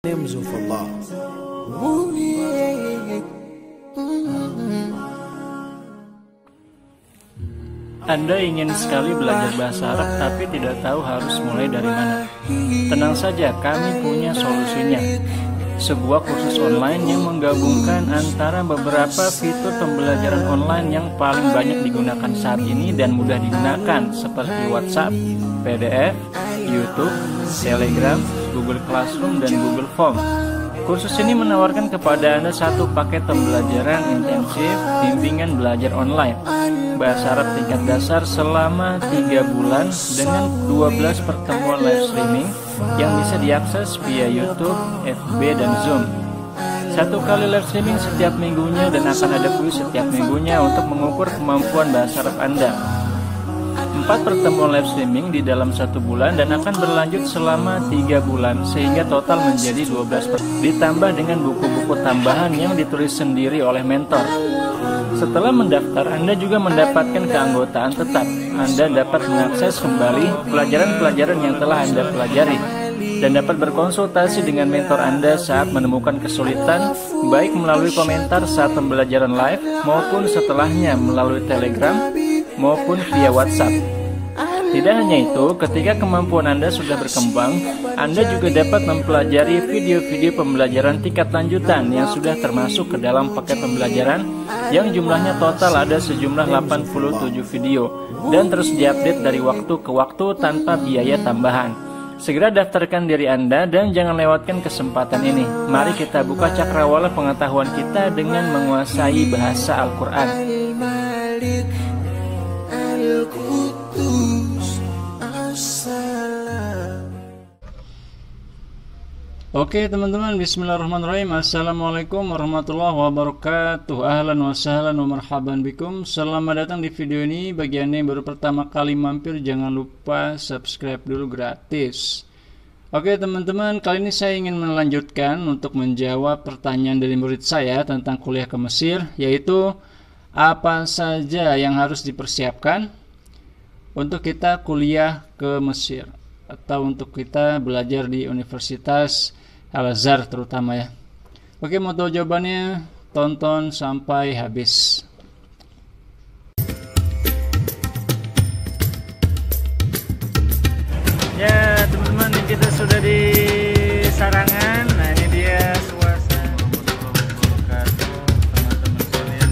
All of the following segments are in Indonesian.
names of Allah. Anda ingin sekali belajar bahasa Arab tapi tidak tahu harus mulai dari mana? Tenang saja, kami punya solusinya. Sebuah kursus online yang menggabungkan antara beberapa fitur pembelajaran online yang paling banyak digunakan saat ini dan mudah digunakan seperti WhatsApp, PDF, YouTube, Telegram, Google Classroom, dan Google Form. Kursus ini menawarkan kepada Anda satu paket pembelajaran intensif bimbingan belajar online bahasa Arab tingkat dasar selama 3 bulan dengan 12 pertemuan live streaming yang bisa diakses via YouTube, FB, dan Zoom. Satu kali live streaming setiap minggunya dan akan ada kuis setiap minggunya untuk mengukur kemampuan bahasa Arab Anda. 4 pertemuan live streaming di dalam 1 bulan dan akan berlanjut selama 3 bulan sehingga total menjadi 12 ditambah dengan buku-buku tambahan yang ditulis sendiri oleh mentor. Setelah mendaftar, Anda juga mendapatkan keanggotaan tetap. Anda dapat mengakses kembali pelajaran-pelajaran yang telah Anda pelajari dan dapat berkonsultasi dengan mentor Anda saat menemukan kesulitan, baik melalui komentar saat pembelajaran live maupun setelahnya melalui Telegram maupun via WhatsApp. Tidak hanya itu, ketika kemampuan Anda sudah berkembang, Anda juga dapat mempelajari video-video pembelajaran tingkat lanjutan yang sudah termasuk ke dalam paket pembelajaran yang jumlahnya total ada sejumlah 87 video dan terus diupdate dari waktu ke waktu tanpa biaya tambahan. Segera daftarkan diri Anda dan jangan lewatkan kesempatan ini. Mari kita buka cakrawala pengetahuan kita dengan menguasai bahasa Al-Quran. Oke teman-teman, bismillahirrahmanirrahim. Assalamualaikum warahmatullahi wabarakatuh. Ahlan wa sahlan wa marhaban bikum. Selamat datang di video ini. Bagi Anda yang baru pertama kali mampir, jangan lupa subscribe dulu, gratis. Oke teman-teman, kali ini saya ingin melanjutkan untuk menjawab pertanyaan dari murid saya tentang kuliah ke Mesir, yaitu apa saja yang harus dipersiapkan untuk kita kuliah ke Mesir atau untuk kita belajar di Universitas Al-Azhar terutama ya. Oke, mau tahu jawabannya? Tonton sampai habis. Ya teman-teman, kita sudah di Sarangan. Nah ini dia suasana. Teman-teman sekalian.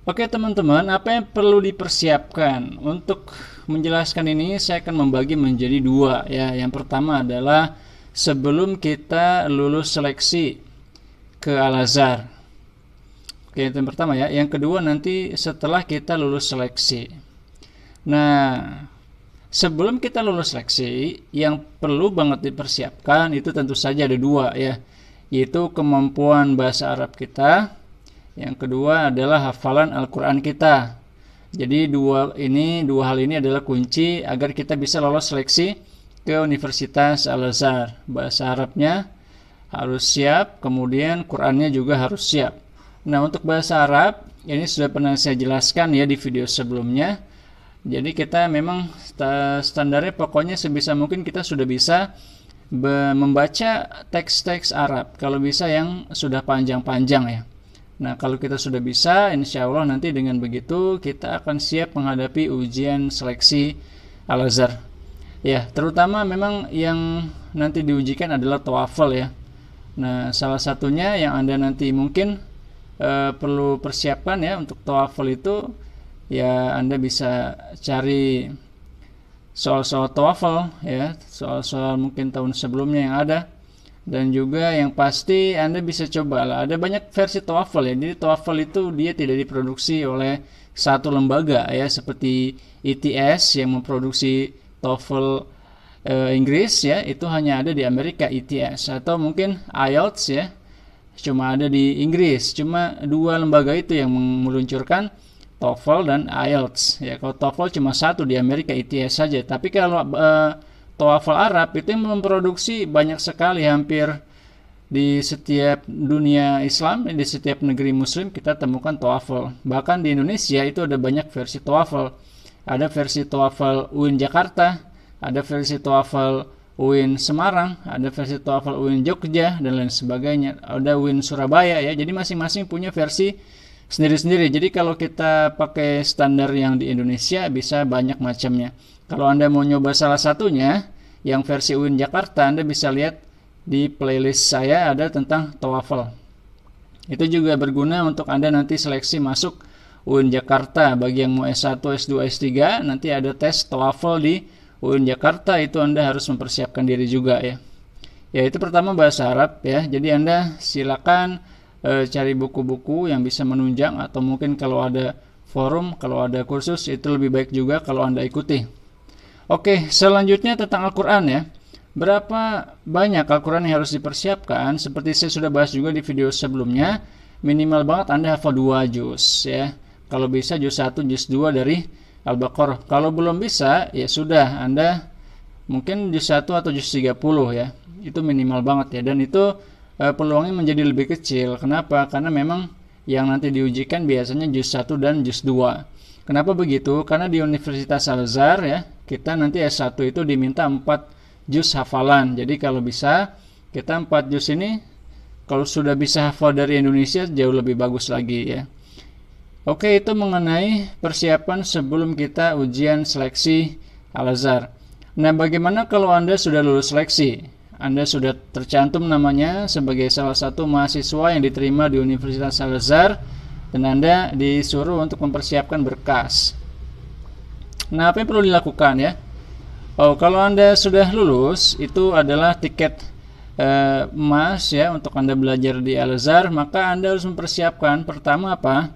Oke teman-teman, apa yang perlu dipersiapkan? Untuk menjelaskan ini saya akan membagi menjadi 2 ya. Yang pertama adalah sebelum kita lulus seleksi ke Al-Azhar. Oke, itu yang pertama ya. Yang kedua nanti setelah kita lulus seleksi. Nah, sebelum kita lulus seleksi, yang perlu banget dipersiapkan itu tentu saja ada 2 ya. Yaitu kemampuan bahasa Arab kita. Yang kedua adalah hafalan Al-Quran kita. Jadi dua hal ini adalah kunci agar kita bisa lolos seleksi ke Universitas Al-Azhar. Bahasa Arabnya harus siap, kemudian Qurannya juga harus siap. Nah, untuk bahasa Arab ini sudah pernah saya jelaskan ya di video sebelumnya. Jadi kita memang standarnya pokoknya sebisa mungkin kita sudah bisa membaca teks-teks Arab. Kalau bisa yang sudah panjang-panjang ya. Nah, kalau kita sudah bisa, insya Allah nanti dengan begitu kita akan siap menghadapi ujian seleksi Al-Azhar. Ya, terutama memang yang nanti diujikan adalah TOEFL ya. Nah, salah satunya yang Anda nanti mungkin perlu persiapkan ya untuk TOEFL itu, ya Anda bisa cari soal-soal TOEFL ya, soal-soal mungkin tahun sebelumnya yang ada. Dan juga yang pasti Anda bisa coba lah, ada banyak versi TOEFL ya. Jadi TOEFL itu dia tidak diproduksi oleh satu lembaga ya, seperti ITS yang memproduksi TOEFL Inggris ya, itu hanya ada di Amerika ITS, atau mungkin IELTS ya, cuma ada di Inggris. Cuma 2 lembaga itu yang meluncurkan TOEFL dan IELTS ya. Kalau TOEFL cuma satu di Amerika ITS saja, tapi kalau TOEFL Arab itu memproduksi banyak sekali, hampir di setiap dunia Islam, di setiap negeri Muslim kita temukan TOEFL. Bahkan di Indonesia itu ada banyak versi TOEFL. Ada versi TOEFL UIN Jakarta, ada versi TOEFL UIN Semarang, ada versi TOEFL UIN Jogja, dan lain sebagainya. Ada UIN Surabaya ya. Jadi masing-masing punya versi sendiri-sendiri. Jadi kalau kita pakai standar yang di Indonesia bisa banyak macamnya. Kalau Anda mau nyoba salah satunya, yang versi UIN Jakarta, Anda bisa lihat di playlist saya ada tentang TOEFL. Itu juga berguna untuk Anda nanti seleksi masuk UIN Jakarta. Bagi yang mau S1, S2, S3, nanti ada tes TOEFL di UIN Jakarta. Itu Anda harus mempersiapkan diri juga ya. Ya, itu pertama bahasa Arab ya. Jadi Anda silakan cari buku-buku yang bisa menunjang, atau mungkin kalau ada forum, kalau ada kursus, itu lebih baik juga kalau Anda ikuti. Oke, selanjutnya tentang Al-Quran ya. Berapa banyak Al-Quran yang harus dipersiapkan? Seperti saya sudah bahas juga di video sebelumnya, minimal banget Anda hafal 2 juz ya. Kalau bisa juz 1, juz 2 dari Al-Baqarah. Kalau belum bisa, ya sudah, Anda mungkin juz 1 atau juz 30 ya. Itu minimal banget ya. Dan itu peluangnya menjadi lebih kecil. Kenapa? Karena memang yang nanti diujikan biasanya juz 1 dan juz 2. Kenapa begitu? Karena di Universitas Al-Azhar ya, kita nanti S1 itu diminta 4 juz hafalan. Jadi kalau bisa kita 4 juz ini, kalau sudah bisa hafal dari Indonesia jauh lebih bagus lagi ya. Oke, itu mengenai persiapan sebelum kita ujian seleksi Al-Azhar. Nah, bagaimana kalau Anda sudah lulus seleksi? Anda sudah tercantum namanya sebagai salah satu mahasiswa yang diterima di Universitas Al-Azhar, dan Anda disuruh untuk mempersiapkan berkas. Nah, apa yang perlu dilakukan ya? Oh, kalau Anda sudah lulus, itu adalah tiket emas ya untuk Anda belajar di Al-Azhar. Maka Anda harus mempersiapkan pertama apa?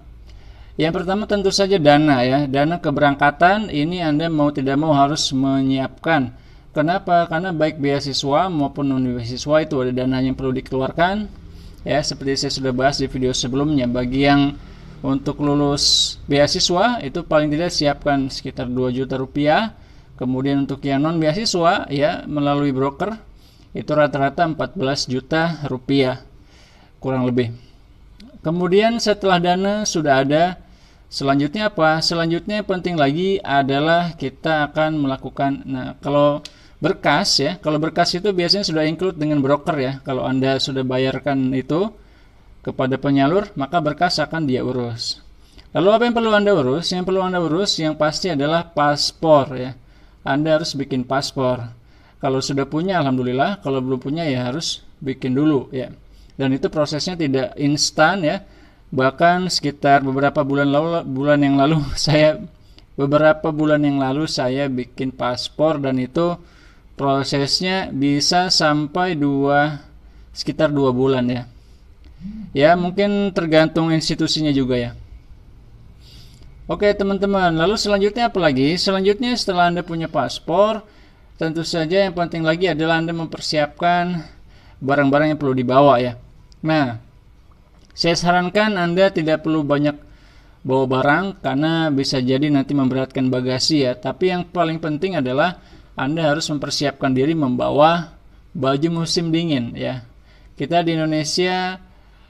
Yang pertama tentu saja dana ya. Dana keberangkatan ini Anda mau tidak mau harus menyiapkan. Kenapa? Karena baik beasiswa maupun non-beasiswa itu ada dana yang perlu dikeluarkan. Ya, seperti saya sudah bahas di video sebelumnya. Bagi yang untuk lulus beasiswa itu paling tidak siapkan sekitar 2 juta rupiah. Kemudian untuk yang non beasiswa ya melalui broker itu rata-rata 14 juta rupiah kurang lebih. Kemudian setelah dana sudah ada, selanjutnya apa? Selanjutnya penting lagi adalah kita akan melakukan, nah kalau berkas ya, kalau berkas itu biasanya sudah include dengan broker ya. Kalau Anda sudah bayarkan itu kepada penyalur, maka berkas akan dia urus. Lalu apa yang perlu Anda urus? Yang perlu Anda urus yang pasti adalah paspor ya. Anda harus bikin paspor. Kalau sudah punya, alhamdulillah. Kalau belum punya, ya harus bikin dulu ya. Dan itu prosesnya tidak instan ya. Bahkan sekitar beberapa bulan yang lalu saya bikin paspor, dan itu prosesnya bisa sampai sekitar 2 bulan ya. Ya, mungkin tergantung institusinya juga ya. Oke teman-teman, lalu selanjutnya apa lagi? Selanjutnya setelah Anda punya paspor, tentu saja yang penting lagi adalah Anda mempersiapkan barang-barang yang perlu dibawa ya. Nah, saya sarankan Anda tidak perlu banyak bawa barang karena bisa jadi nanti memberatkan bagasi ya. Tapi yang paling penting adalah Anda harus mempersiapkan diri membawa baju musim dingin ya. Kita di Indonesia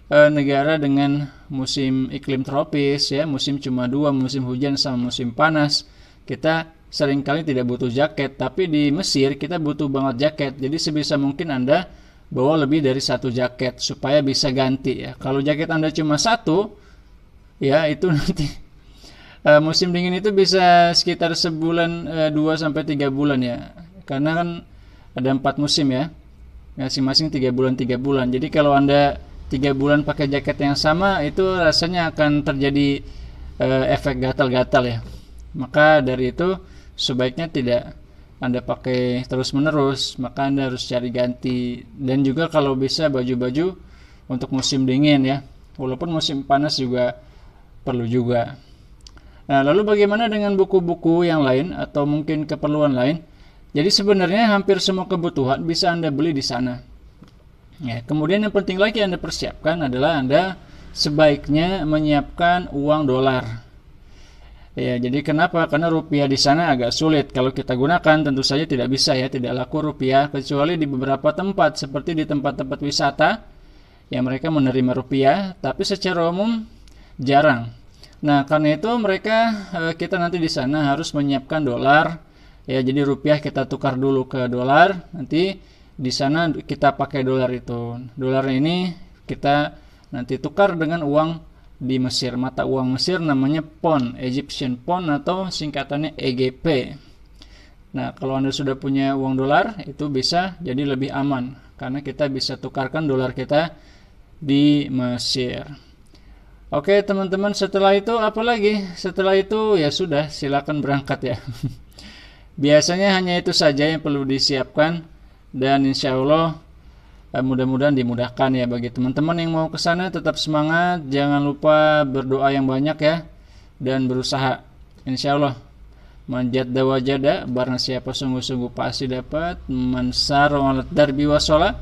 negara dengan musim iklim tropis ya, musim cuma 2, musim hujan sama musim panas. Kita seringkali tidak butuh jaket, tapi di Mesir kita butuh banget jaket. Jadi sebisa mungkin Anda bawa lebih dari 1 jaket supaya bisa ganti ya. Kalau jaket Anda cuma 1 ya, itu nanti musim dingin itu bisa sekitar sebulan, 2-3 bulan ya. Karena kan ada 4 musim ya, masing-masing 3 bulan. Jadi kalau Anda 3 bulan pakai jaket yang sama, itu rasanya akan terjadi efek gatal-gatal ya. Maka dari itu sebaiknya tidak Anda pakai terus-menerus, maka Anda harus cari ganti. Dan juga kalau bisa baju-baju untuk musim dingin ya, walaupun musim panas juga perlu juga. Nah, lalu bagaimana dengan buku-buku yang lain atau mungkin keperluan lain? Jadi sebenarnya hampir semua kebutuhan bisa Anda beli di sana. Ya, kemudian yang penting lagi Anda persiapkan adalah Anda sebaiknya menyiapkan uang dolar. Ya, jadi kenapa? Karena rupiah di sana agak sulit. Kalau kita gunakan tentu saja tidak bisa ya, tidak laku rupiah kecuali di beberapa tempat seperti di tempat-tempat wisata yang mereka menerima rupiah, tapi secara umum jarang. Nah, karena itu kita nanti di sana harus menyiapkan dolar. Ya, jadi rupiah kita tukar dulu ke dolar. Nanti di sana kita pakai dolar itu. Dolar ini kita nanti tukar dengan uang di Mesir, mata uang Mesir namanya pound, Egyptian pound atau singkatannya EGP. Nah, kalau Anda sudah punya uang dolar, itu bisa jadi lebih aman karena kita bisa tukarkan dolar kita di Mesir. Oke, teman-teman, setelah itu apa lagi? Setelah itu ya sudah, silakan berangkat ya. Biasanya hanya itu saja yang perlu disiapkan dan insya Allah mudah-mudahan dimudahkan ya bagi teman-teman yang mau ke sana. Tetap semangat, jangan lupa berdoa yang banyak ya, dan berusaha. Insya Allah manjadda wajada, barang siapa sungguh-sungguh pasti dapat. Mansar walat darbi wasola,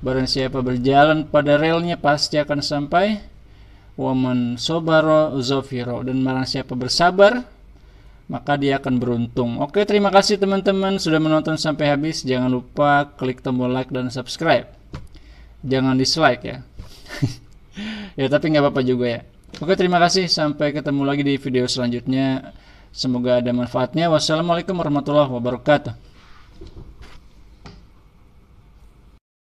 barang siapa berjalan pada relnya pasti akan sampai. Waman sobaro zofiro, dan barang siapa bersabar maka dia akan beruntung. Oke, terima kasih teman-teman sudah menonton sampai habis. Jangan lupa klik tombol like dan subscribe. Jangan dislike ya. Ya, tapi nggak apa-apa juga ya. Oke, terima kasih. Sampai ketemu lagi di video selanjutnya. Semoga ada manfaatnya. Wassalamualaikum warahmatullahi wabarakatuh.